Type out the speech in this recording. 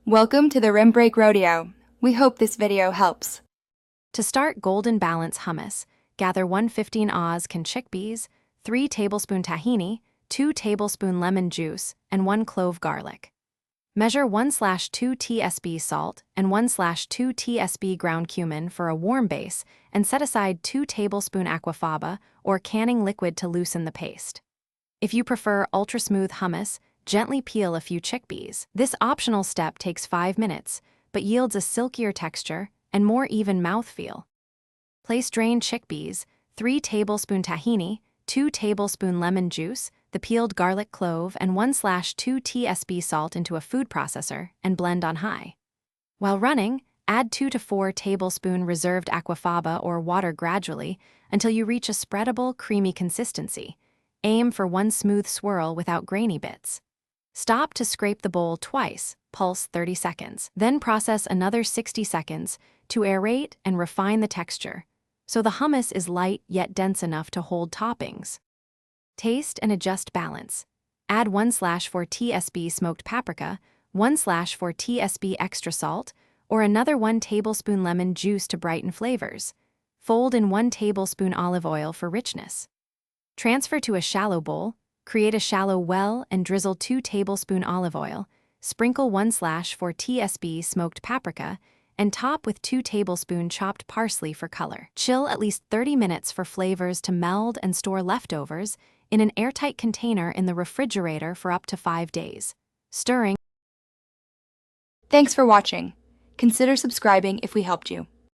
Welcome to the Rim Break Rodeo. We hope this video helps. To start Golden Balance hummus, gather 115 Oz can chickpeas, 3 tablespoon tahini, 2 tablespoon lemon juice, and 1 clove garlic. Measure 1/2 tsp salt and 1/2 tsp ground cumin for a warm base, and set aside 2 tablespoon aquafaba or canning liquid to loosen the paste. If you prefer ultra-smooth hummus, gently peel a few chickpeas. This optional step takes 5 minutes, but yields a silkier texture and more even mouthfeel. Place drained chickpeas, 3 tablespoon tahini, 2 tablespoon lemon juice, the peeled garlic clove, and 1/2 tsp salt into a food processor and blend on high. While running, add 2 to 4 tablespoon reserved aquafaba or water gradually until you reach a spreadable, creamy consistency. Aim for one smooth swirl without grainy bits. Stop to scrape the bowl twice, pulse 30 seconds. Then process another 60 seconds to aerate and refine the texture, so the hummus is light yet dense enough to hold toppings. Taste and adjust balance. Add 1/4 tsp smoked paprika, 1/4 tsp extra salt, or another 1 tablespoon lemon juice to brighten flavors. Fold in 1 tablespoon olive oil for richness. Transfer to a shallow bowl. Create a shallow well and drizzle 2 tablespoon olive oil, sprinkle 1/4 tsp smoked paprika, and top with 2 tablespoon chopped parsley for color. Chill at least 30 minutes for flavors to meld and store leftovers in an airtight container in the refrigerator for up to 5 days. Stirring. Thanks for watching. Consider subscribing if we helped you.